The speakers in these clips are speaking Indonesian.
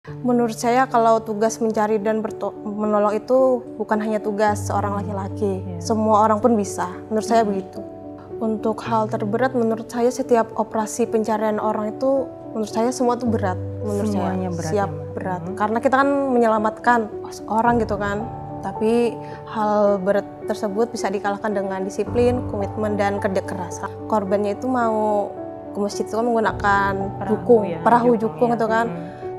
Menurut saya kalau tugas mencari dan menolong itu bukan hanya tugas seorang laki-laki, semua orang pun bisa. Menurut saya begitu. Untuk hal terberat menurut saya setiap operasi pencarian orang itu menurut saya semua itu berat. Menurut Semuanya saya berat, siap ya, Mbak? berat. Karena kita kan menyelamatkan orang gitu kan. Tapi hal berat tersebut bisa dikalahkan dengan disiplin, komitmen dan kerja keras. Korbannya itu mau ke masjid itu kan menggunakan perahu jukung ya. itu kan.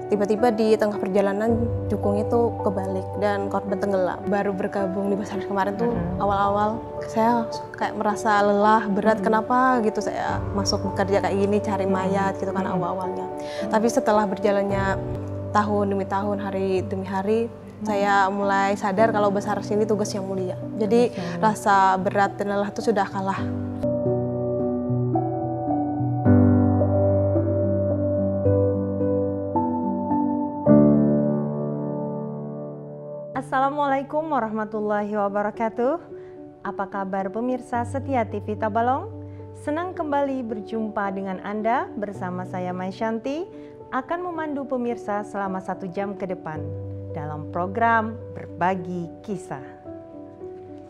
Tiba-tiba di tengah perjalanan jukung itu kebalik dan korban tenggelam. Baru bergabung di Basarnas kemarin tuh awal-awal saya kayak merasa lelah, berat. Kenapa gitu saya masuk bekerja kayak gini cari mayat gitu kan awal-awalnya. Tapi setelah berjalannya tahun demi tahun, hari demi hari, saya mulai sadar kalau Basarnas ini tugas yang mulia. Jadi rasa berat dan lelah itu sudah kalah. Assalamualaikum warahmatullahi wabarakatuh. Apa kabar pemirsa setia TV Tabalong? Senang kembali berjumpa dengan Anda bersama saya Maisyanti akan memandu pemirsa selama 1 jam ke depan dalam program Berbagi Kisah.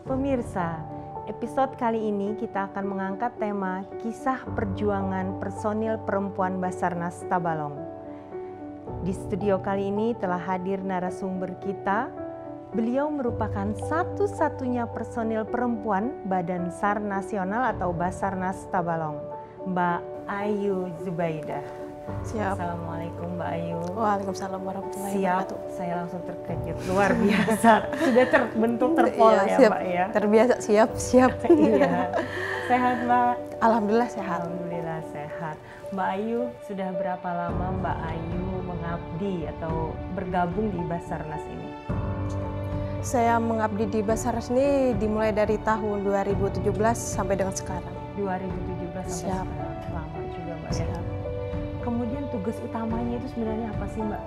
Pemirsa, episode kali ini kita akan mengangkat tema kisah perjuangan personil perempuan Basarnas Tabalong. Di studio kali ini telah hadir narasumber kita. Beliau merupakan satu-satunya personil perempuan Badan SAR Nasional atau Basarnas Tabalong, Mbak Ayu Zubaidah. Siap. Assalamualaikum Mbak Ayu. Waalaikumsalam warahmatullahi Siap, wabarakatuh. saya langsung terkejut, luar biasa. Sudah terbentuk terpola ya siap. Mbak ya. Terbiasa, siap. Iya. Sehat Mbak? Alhamdulillah sehat. Alhamdulillah sehat. Mbak Ayu, sudah berapa lama Mbak Ayu mengabdi atau bergabung di Basarnas ini? Saya mengabdi di Basarnas ini dimulai dari tahun 2017 sampai dengan sekarang. 2017 sampai Siap. sekarang. Lama juga Mbak ya. Siap. Kemudian tugas utamanya itu sebenarnya apa sih Mbak?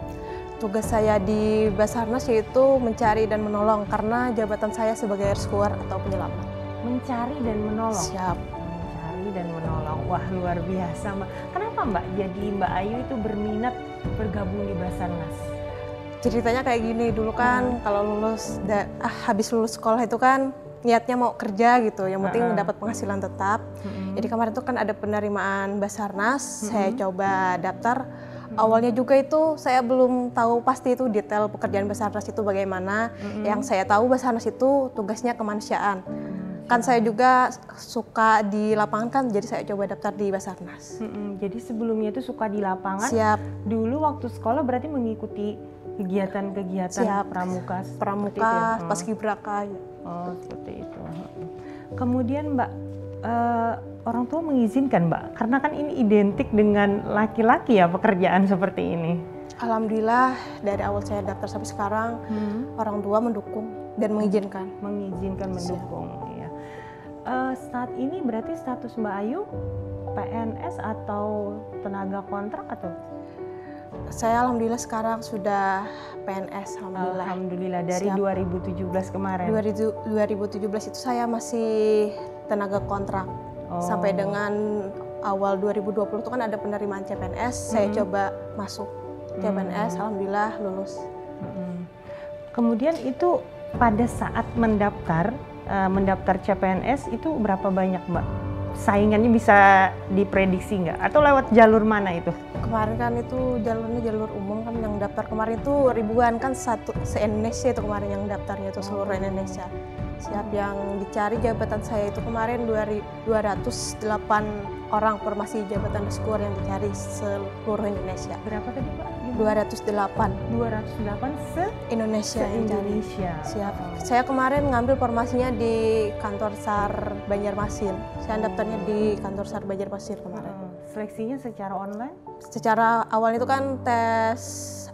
Tugas saya di Basarnas yaitu mencari dan menolong karena jabatan saya sebagai rescuer atau penyelamat. Mencari dan menolong? Siap. Mencari dan menolong. Wah, luar biasa Mbak. Kenapa Mbak jadi Mbak Ayu itu berminat bergabung di Basarnas? Ceritanya kayak gini, dulu kan kalau habis lulus sekolah itu kan niatnya mau kerja gitu, yang penting dapat penghasilan tetap. Jadi kemarin tuh kan ada penerimaan Basarnas, saya coba daftar. Awalnya juga itu saya belum tahu pasti itu detail pekerjaan Basarnas itu bagaimana. Yang saya tahu Basarnas itu tugasnya kemanusiaan. Kan saya juga suka di lapangan kan, jadi saya coba daftar di Basarnas. Jadi sebelumnya itu suka di lapangan. Siap. Dulu waktu sekolah berarti mengikuti kegiatan-kegiatan pramuka, paskibraka. Oh, seperti itu. Kemudian Mbak, orang tua mengizinkan Mbak, karena kan ini identik dengan laki-laki ya pekerjaan seperti ini. Alhamdulillah dari awal saya daftar sampai sekarang orang tua mendukung dan mengizinkan. Mendukung. Ya. Saat ini berarti status Mbak Ayu PNS atau tenaga kontrak atau? Saya alhamdulillah sekarang sudah PNS, alhamdulillah. Alhamdulillah dari 2017 kemarin. 2017 itu saya masih tenaga kontrak. Sampai dengan awal 2020 itu kan ada penerimaan CPNS, saya coba masuk CPNS, alhamdulillah lulus. Kemudian itu pada saat mendaftar CPNS itu berapa banyak Mbak? Saingannya bisa diprediksi nggak? Atau lewat jalur mana itu? Kemarin kan itu jalurnya jalur umum kan, yang daftar kemarin itu ribuan kan, se-Indonesia itu kemarin yang daftarnya itu seluruh Indonesia. Siap, yang dicari jabatan saya itu kemarin 208 orang formasi jabatan rescuer yang dicari seluruh Indonesia. Berapa tadi Pak? 208. 208 Indonesia yang dicari. Siap. Saya kemarin ngambil formasinya di kantor SAR Banjarmasin. Saya daftarnya di kantor SAR Banjarmasin kemarin. Seleksinya secara online? Secara awal itu kan tes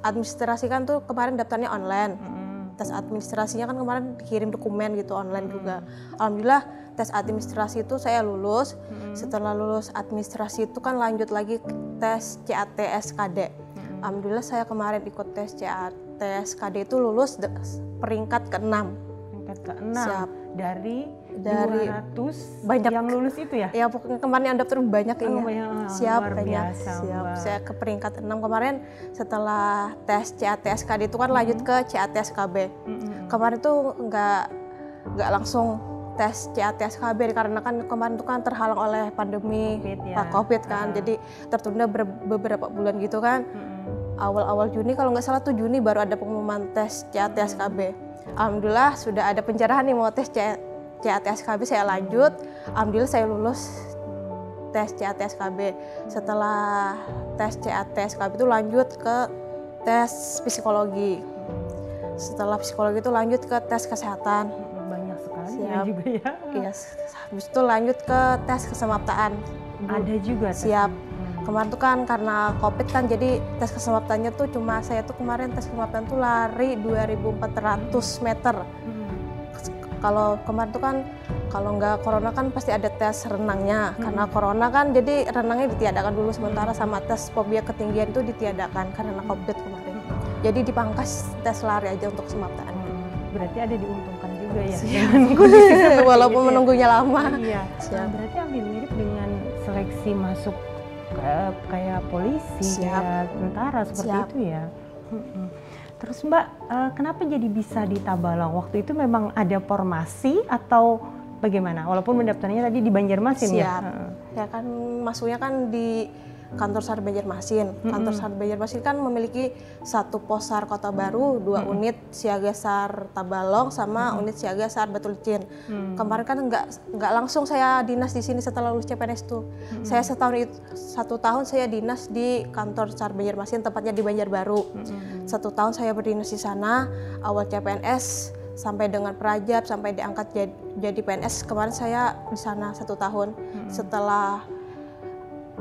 administrasi kan tuh kemarin daftarnya online. Tes administrasinya kan kemarin dikirim dokumen gitu online juga. Alhamdulillah tes administrasi itu saya lulus. Setelah lulus administrasi itu kan lanjut lagi tes CAT SKD. Alhamdulillah saya kemarin ikut tes CAT SKD itu lulus peringkat ke-6. tingkat ke-6 Siap. dari 200 banyak yang lulus itu ya? Ya pokoknya kemarin yang daftar banyak ini. Siap, luar banyak. biasa, Siap. Mbak. Saya ke peringkat 6 kemarin setelah tes CAT-SKD itu kan lanjut ke CAT-SKB. Kemarin tuh nggak langsung tes CAT-SKB karena kan kemarin itu kan terhalang oleh pandemi COVID kan. Jadi tertunda beberapa bulan gitu kan. Awal-awal Juni kalau nggak salah tuh Juni baru ada pengumuman tes CAT-SKB. Alhamdulillah sudah ada pencerahan nih mau tes CAT-SKB, saya lanjut. Alhamdulillah saya lulus tes CAT-SKB. Setelah tes CAT-SKB itu lanjut ke tes psikologi. Setelah psikologi itu lanjut ke tes kesehatan. Banyak sekali. Siap. Juga ya. Iya, habis itu lanjut ke tes kesemaptaan. Ada juga. Siap. Kemarin tuh kan karena COVID kan jadi tes kesemaptaannya tuh cuma saya tuh kemarin tes kesemaptaan tuh lari 2.400 meter. Kalau kemarin tuh kan kalau nggak corona kan pasti ada tes renangnya. Karena corona kan jadi renangnya ditiadakan dulu sementara sama tes fobia ketinggian itu ditiadakan karena COVID kemarin. Jadi dipangkas tes lari aja untuk kesemaptaan. Berarti ada diuntungkan juga ya. Walaupun menunggunya lama. Iya. Berarti hampir mirip dengan seleksi masuk kayak polisi, kayak tentara seperti itu ya. Terus Mbak, kenapa jadi bisa di Tabalong? Waktu itu memang ada formasi atau bagaimana? Walaupun mendaftarnya tadi di Banjarmasin ya? Ya kan masuknya kan di kantor SAR Banjarmasin. Kantor SAR Banjarmasin kan memiliki 1 pos SAR Kota Baru, 2 unit siaga SAR Tabalong sama unit siaga SAR Batu Licin. Kemarin kan nggak langsung saya dinas di sini setelah lulus CPNS tuh. Saya 1 tahun saya dinas di kantor SAR Banjarmasin, tepatnya di Banjarbaru. 1 tahun saya berdinas di sana, awal CPNS sampai dengan Prajab sampai diangkat jadi PNS. Kemarin saya di sana 1 tahun. Setelah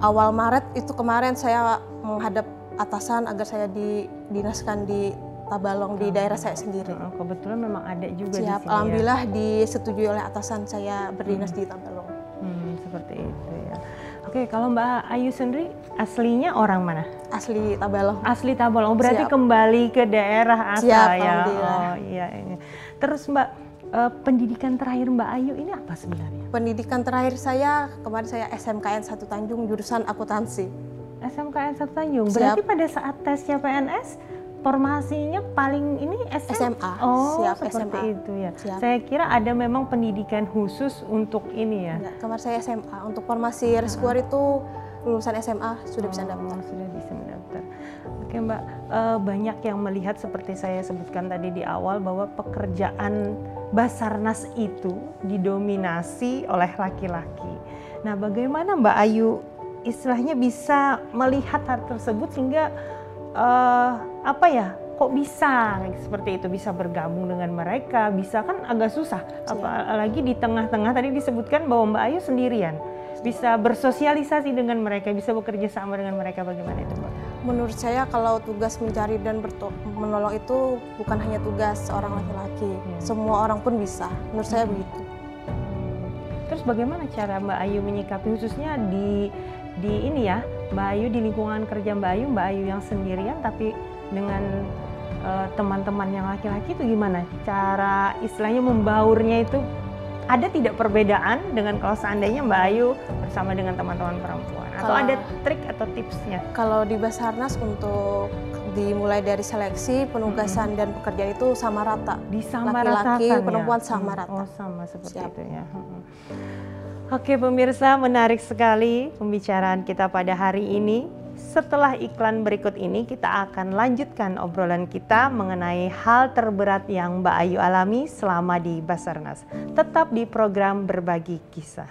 awal Maret itu kemarin saya menghadap atasan agar saya didinaskan di Tabalong di daerah saya sendiri. Kebetulan memang ada juga di sini. Alhamdulillah disetujui oleh atasan saya berdinas di Tabalong. Seperti itu ya. Oke, kalau Mbak Ayu sendiri aslinya orang mana? Asli Tabalong. Asli Tabalong, berarti kembali ke daerah asal ya. Alhamdulillah. Oh iya ini. Terus Mbak, pendidikan terakhir Mbak Ayu ini apa sebenarnya? Pendidikan terakhir saya kemarin saya SMKN 1 Tanjung jurusan akuntansi. SMKN 1 Tanjung. Berarti pada saat tesnya PNS formasinya paling ini SMA. Oh, seperti SMA. itu ya. Siap. Saya kira ada memang pendidikan khusus untuk ini ya. Enggak, kemarin saya SMA. Untuk formasi reskuar itu lulusan SMA sudah bisa daftar. Sudah bisa mendaftar. Oke Mbak, banyak yang melihat seperti saya sebutkan tadi di awal bahwa pekerjaan Basarnas itu didominasi oleh laki-laki. Nah, bagaimana Mbak Ayu istilahnya bisa melihat hal tersebut sehingga kok bisa seperti itu, bisa bergabung dengan mereka, bisa kan agak susah. Apalagi di tengah-tengah tadi disebutkan bahwa Mbak Ayu sendirian. Bisa bersosialisasi dengan mereka, bisa bekerja sama dengan mereka, bagaimana itu Mbak? Menurut saya kalau tugas mencari dan menolong itu bukan hanya tugas seorang laki-laki, semua orang pun bisa. Menurut saya begitu. Terus bagaimana cara Mbak Ayu menyikapi khususnya di ini ya, Mbak Ayu di lingkungan kerja Mbak Ayu yang sendirian tapi dengan teman-teman yang laki-laki itu gimana? Cara istilahnya membaurnya itu ada tidak perbedaan dengan kalau seandainya Mbak Ayu bersama dengan teman-teman perempuan? Atau ada trik atau tipsnya? Kalau di Basarnas untuk dimulai dari seleksi, penugasan dan pekerjaan itu sama rata. Laki-laki, perempuan sama rata. Oh, sama seperti itu ya. Oke pemirsa, menarik sekali pembicaraan kita pada hari ini. Setelah iklan berikut ini kita akan lanjutkan obrolan kita mengenai hal terberat yang Mbak Ayu alami selama di Basarnas. Tetap di program Berbagi Kisah.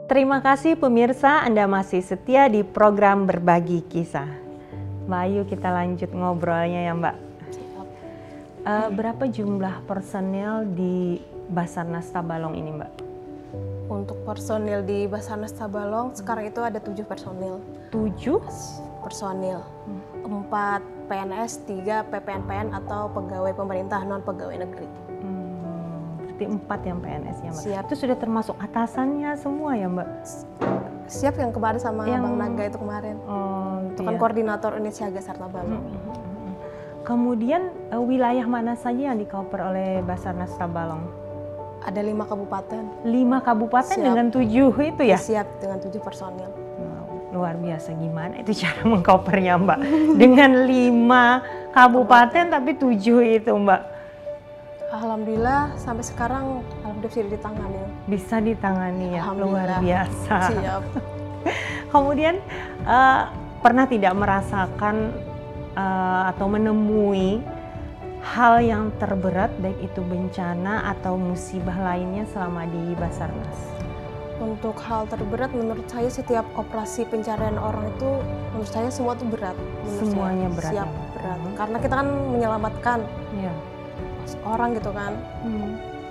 Terima kasih pemirsa, Anda masih setia di program Berbagi Kisah. Mbak Ayu, kita lanjut ngobrolnya ya Mbak. Berapa jumlah personel di Basarnas Tabalong ini Mbak? Untuk personil di Basarnas Tabalong sekarang itu ada 7 personil. 7 personil, 4 PNS, 3 PPNPN atau pegawai pemerintah non pegawai negeri. Berarti 4 yang PNS ya Mbak? Siap. Itu sudah termasuk atasannya semua ya Mbak? Siap yang kemarin sama Bang Naga itu kemarin. Itu kan koordinator unit siaga SAR Tabalong. Kemudian wilayah mana saja yang di-cover oleh Basarnas Tabalong? Ada 5 kabupaten. 5 kabupaten Siap. dengan 7 itu ya? Siap dengan 7 personil. Luar biasa, gimana itu cara mengcovernya Mbak? Dengan 5 kabupaten tapi 7 itu Mbak? Alhamdulillah sampai sekarang alhamdulillah sudah ditangani. Bisa ditangani ya, luar biasa. Siap. Kemudian pernah tidak merasakan atau menemui hal yang terberat baik itu bencana atau musibah lainnya selama di Basarnas? Untuk hal terberat menurut saya setiap operasi pencarian orang itu menurut saya semua itu berat. Semuanya berat. Siap berat. Karena kita kan menyelamatkan orang gitu kan.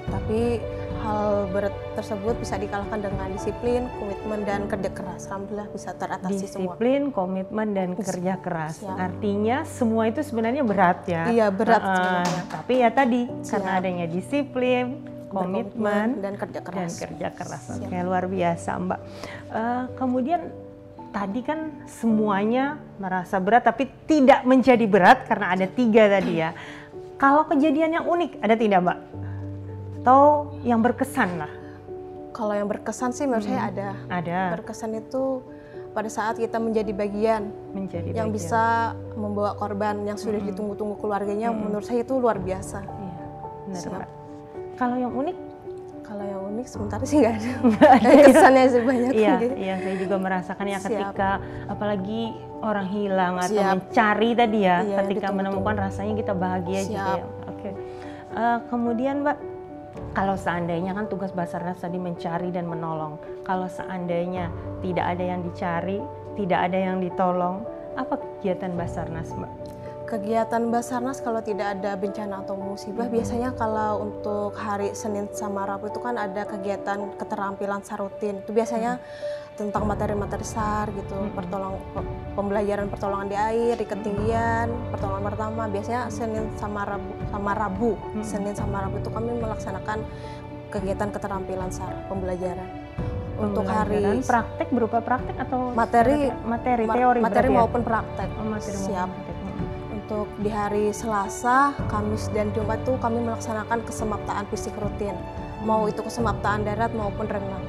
Tapi hal berat tersebut bisa dikalahkan dengan disiplin, komitmen, dan kerja keras. Alhamdulillah bisa teratasi semua. Disiplin, komitmen, dan kerja keras. Artinya semua itu sebenarnya berat ya? Iya berat sebenarnya. Tapi ya tadi karena adanya disiplin, komitmen, dan kerja keras. Oke, luar biasa Mbak. Kemudian tadi kan semuanya merasa berat tapi tidak menjadi berat karena ada 3 tadi ya. Kalau kejadian yang unik ada tidak Mbak? Atau yang berkesan lah? Kalau yang berkesan sih menurut saya ada. Ada. Berkesan itu pada saat kita menjadi bagian yang bisa membawa korban yang sudah ditunggu-tunggu keluarganya, menurut saya itu luar biasa. Iya, benar Mbak. Kalau yang unik? Kalau yang unik sementara sih nggak ada. Kesannya sih banyak. Iya, saya juga merasakan ya ketika apalagi orang hilang atau mencari tadi ya, ketika menemukan rasanya kita bahagia juga ya. Oke. Kemudian Mbak, kalau seandainya kan tugas Basarnas tadi mencari dan menolong. Kalau seandainya tidak ada yang dicari, tidak ada yang ditolong, apa kegiatan Basarnas Mbak? Kegiatan Basarnas kalau tidak ada bencana atau musibah, biasanya kalau untuk hari Senin sama Rabu itu kan ada kegiatan keterampilan SAR rutin. Itu biasanya tentang materi-materi SAR gitu, pembelajaran pertolongan di air, di ketinggian, pertolongan pertama. Biasanya Senin sama Rabu. Senin sama Rabu itu kami melaksanakan kegiatan keterampilan SAR, pembelajaran. Untuk hari praktek berupa praktek atau materi teori maupun praktek. Siap. Praktek. Untuk di hari Selasa, Kamis, dan Jumat itu kami melaksanakan kesemaptaan fisik rutin. Mau itu kesemaptaan darat maupun renang.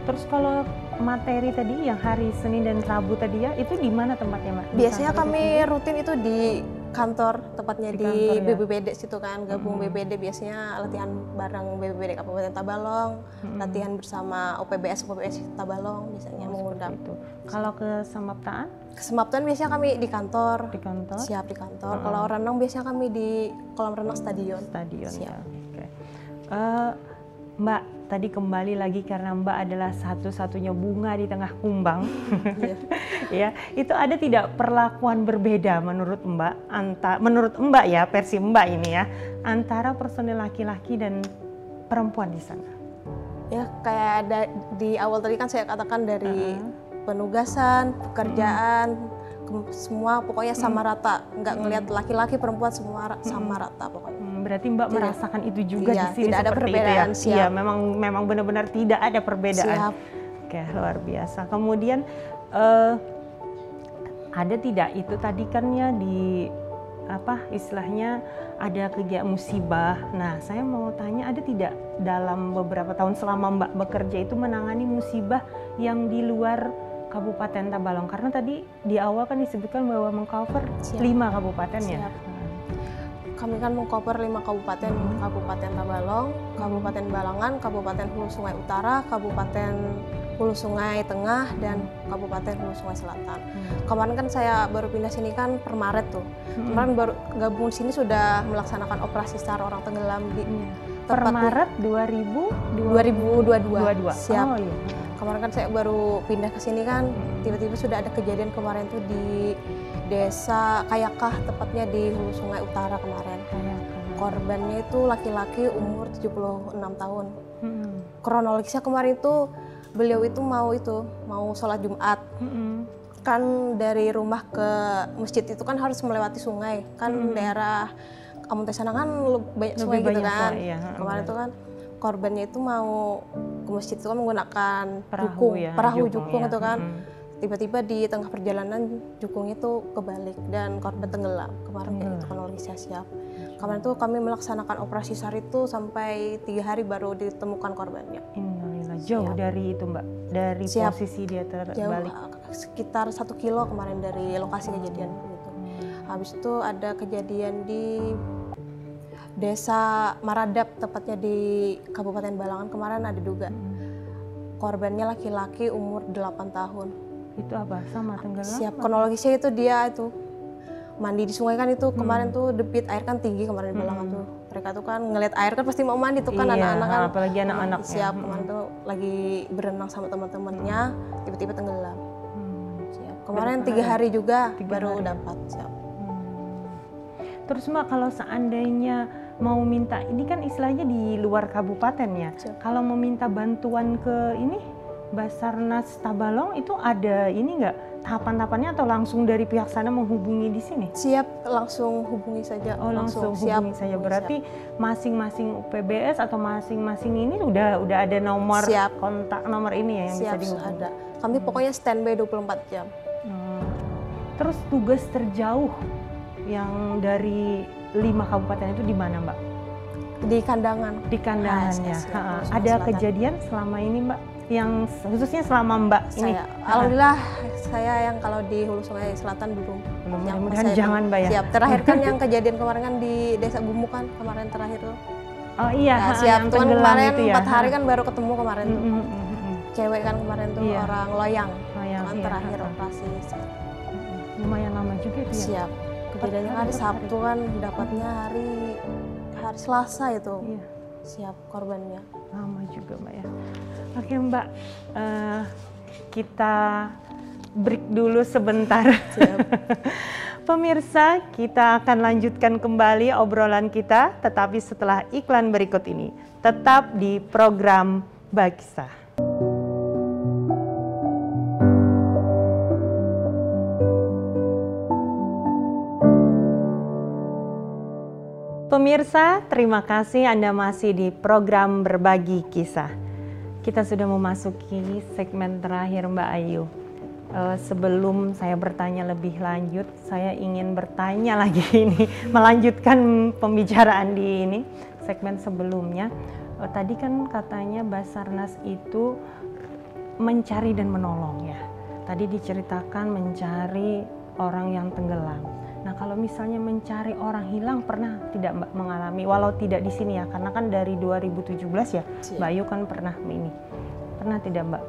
Terus kalau materi tadi yang hari Senin dan Rabu tadi ya, itu di mana tempatnya Mbak? Biasanya kami rutin itu di kantor, tepatnya di BPBD situ kan, gabung BPBD biasanya latihan bareng BPBD Kabupaten Tabalong, latihan bersama OPBS Tabalong biasanya mengundang. Kalau kesemaptaan? Kesemaptaan biasanya kami di kantor. Di kantor? Siap di kantor. Kalau renang biasanya kami di kolam renang stadion. Stadion ya. Oke. Mbak, tadi kembali lagi karena Mbak adalah satu-satunya bunga di tengah kumbang. Ya, itu ada tidak perlakuan berbeda menurut Mbak ya, versi Mbak ini ya, antara personil laki-laki dan perempuan di sana? Ya, kayak ada di awal tadi kan saya katakan dari penugasan, pekerjaan, semua pokoknya sama rata, nggak ngelihat laki-laki perempuan semua sama rata pokoknya. Berarti Mbak merasakan itu juga di sini tidak ada perbedaan. Itu ya? Iya, memang benar-benar tidak ada perbedaan. Siap. Oke, luar biasa. Kemudian ada tidak itu tadi kan ya di istilahnya ada kegiatan musibah. Nah, saya mau tanya ada tidak dalam beberapa tahun selama Mbak bekerja itu menangani musibah yang di luar Kabupaten Tabalong? Karena tadi di awal kan disebutkan bahwa mengcover 5 kabupaten ya. Kami kan mengcover 5 kabupaten, Kabupaten Tabalong, Kabupaten Balangan, Kabupaten Hulu Sungai Utara, Kabupaten Hulu Sungai Tengah, dan Kabupaten Hulu Sungai Selatan. Kemarin kan saya baru pindah sini kan per Maret tuh. Kemarin baru gabung sini sudah melaksanakan operasi SAR orang tenggelam di per Maret 2022. Siap. Oh, iya. Kemarin kan saya baru pindah ke sini kan, tiba-tiba sudah ada kejadian kemarin tuh di Desa Kayakah, tepatnya di Hulu Sungai Utara kemarin. Korbannya itu laki-laki umur 76 tahun. Kronologisnya kemarin itu beliau itu mau sholat Jumat. Kan dari rumah ke masjid itu kan harus melewati sungai. Kan daerah Kampung Tesana kan banyak sungai gitu kan. Kemarin itu kan korbannya itu mau ke masjid itu kan menggunakan perahu jukung ya. itu kan. Tiba-tiba di tengah perjalanan jukung itu kebalik dan korban tenggelam. Kemarin kayak itu kronologi saya siap. Kemarin tuh kami melaksanakan operasi SAR itu sampai 3 hari baru ditemukan korbannya. Innalillah. Jauh dari itu Mbak, dari posisi dia terbalik. Jauh, sekitar 1 kilo kemarin dari lokasi kejadian gitu. Habis itu ada kejadian di Desa Maradap, tepatnya di Kabupaten Balangan. Kemarin ada juga korbannya laki-laki umur 8 tahun. Itu apa? Sama tenggelam? Siap, kronologisnya itu dia itu mandi di sungai kan itu kemarin tuh debit air kan tinggi kemarin di Balangan tuh. Mereka tuh kan ngeliat air kan pasti mau mandi tuh kan anak-anak kan. Apalagi anak-anak. Siap, kemarin tuh lagi berenang sama teman-temannya, tiba-tiba tenggelam. Siap. Kemarin 3 hari juga baru dapat. Siap. Terus Mbak, kalau seandainya mau minta, ini kan istilahnya di luar kabupaten ya. Kalau mau minta bantuan ke ini Basarnas Tabalong itu ada ini nggak tahapan-tahapannya atau langsung dari pihak sana menghubungi di sini? Siap, langsung hubungi saja. Oh, langsung hubungi saja. Berarti masing-masing UPBS atau masing-masing ini udah ada nomor kontak nomor ini ya yang bisa dihubungi. Ada. Kami pokoknya standby 24 jam. Terus tugas terjauh yang dari 5 kabupaten itu di mana Mbak? Di Kandangan. Di Kandangannya. Ada kejadian selama ini Mbak? Yang khususnya selama Mbak ini? Alhamdulillah saya yang kalau di Hulu Sungai Selatan belum. Mudah-mudahan jangan Mbak ya. Siap. Terakhir kan yang kejadian kemarin kan di Desa Gumu kan kemarin terakhir tuh. Oh iya. Nah, siap. Yang Tuh kemarin itu ya. 4 hari kan baru ketemu kemarin tuh. Cewek kan kemarin tuh orang Loyang. Kan terakhir operasi. Lumayan lama juga itu ya. Siap. Kejadiannya hari Sabtu kan dapatnya hari Selasa itu. Iya. Siap korbannya. Lama juga Mbak ya. Oke Mbak, kita break dulu sebentar. Pemirsa, kita akan lanjutkan kembali obrolan kita, tetapi setelah iklan berikut ini. Tetap di program Bakisah. Pemirsa, terima kasih Anda masih di program Berbagi Kisah. Kita sudah memasuki segmen terakhir Mbak Ayu. Sebelum saya bertanya lebih lanjut, saya ingin bertanya lagi ini, melanjutkan pembicaraan di ini, segmen sebelumnya. Tadi kan katanya Basarnas itu mencari dan menolong ya. Tadi diceritakan mencari orang yang tenggelam. Nah kalau misalnya mencari orang hilang pernah tidak Mbak mengalami, walau tidak di sini ya, karena kan dari 2017 ya, Mbak Ayu kan pernah ini. Pernah tidak Mbak?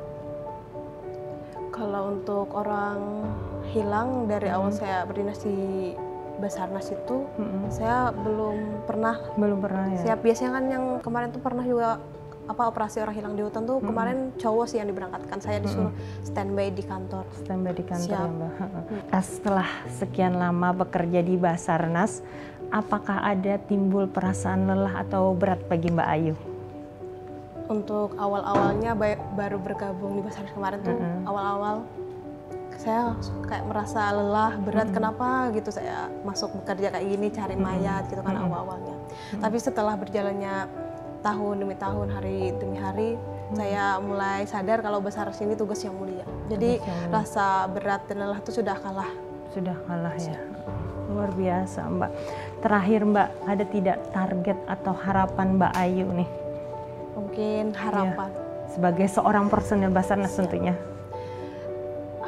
Kalau untuk orang hilang dari awal saya berdinas di Basarnas itu, saya belum pernah. Belum pernah ya? Siap, biasanya kan yang kemarin tuh pernah juga operasi orang hilang di hutan tuh kemarin cowok sih yang diberangkatkan, saya disuruh standby di kantor. Standby di kantor ya Mbak. Setelah sekian lama bekerja di Basarnas, apakah ada timbul perasaan lelah atau berat bagi Mbak Ayu? Untuk awal-awalnya baru bergabung di Basarnas kemarin tuh awal-awal saya kayak merasa lelah, berat, kenapa gitu saya masuk bekerja kayak gini cari mayat gitu kan awal-awalnya. Tapi setelah berjalannya tahun demi tahun, hari demi hari, saya mulai sadar kalau Basarnas ini tugas yang mulia. Jadi rasa berat dan lelah itu sudah kalah. Sudah kalah ya. Luar biasa Mbak. Terakhir Mbak, ada tidak target atau harapan Mbak Ayu nih? Mungkin harapan. Ya, sebagai seorang personil Basarnas tentunya.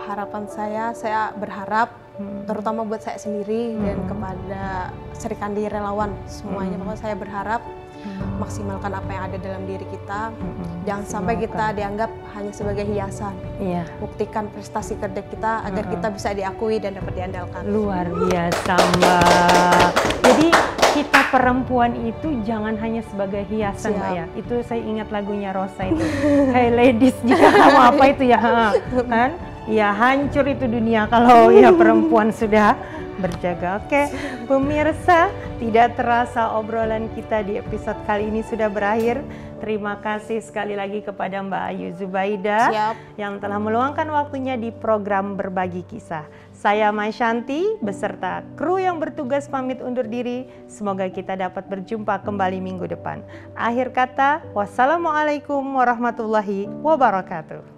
Harapan saya berharap terutama buat saya sendiri dan kepada Serikandi relawan semuanya. Pokoknya saya berharap maksimalkan apa yang ada dalam diri kita, jangan sampai kita dianggap hanya sebagai hiasan. Buktikan prestasi kerja kita agar kita bisa diakui dan dapat diandalkan. Luar biasa Mbak. Jadi kita perempuan itu jangan hanya sebagai hiasan Mbak ya. Itu saya ingat lagunya Rosa itu. Hey ladies, jika kamu apa itu ya kan? Ya hancur itu dunia kalau ya perempuan sudah berjaga. Oke, pemirsa, tidak terasa obrolan kita di episode kali ini sudah berakhir. Terima kasih sekali lagi kepada Mbak Ayu Zubaida yang telah meluangkan waktunya di program Berbagi Kisah. Saya Mai Shanti beserta kru yang bertugas pamit undur diri. Semoga kita dapat berjumpa kembali minggu depan. Akhir kata, wassalamualaikum warahmatullahi wabarakatuh.